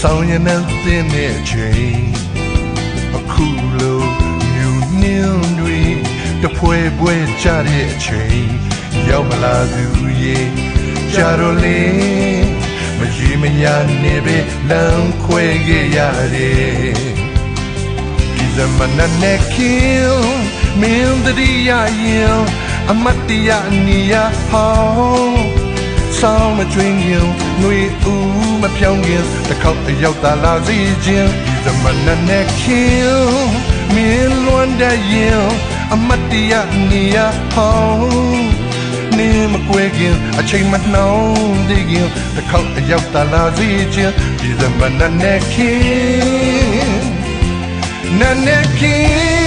ဆောင်ရတဲ့ချိန်အခုလိုမြူနှင်းတွေတဖွဲပွဲကြတဲ့အချိန်ရောက်မလာသူရဲ့ကြတော့လေမကြီးမရနေပဲလမ်းခွဲခဲ့ရတယ်ဒီဇမနနဲ့ခင်မင်းတရားရင်အမတ်တရားနီယာဟောင်းဆောင်မကျွင်းရင်နှွေဦးမပြောင်းခင်တစ်ခေါက်ရောက်တာလာစီခြင်းဒီဇမနနဲ့ခင်မင်းလွန်တဲ့ရင်အမတ်တရားနီယာဟောင်းနေမကွဲခင်အချိန်မနှောင်းသေးခင်တစ်ခေါက်ရောက်တာလာစီခြင်းဒီဇမနနဲ့ခင်နနဲ့ခင်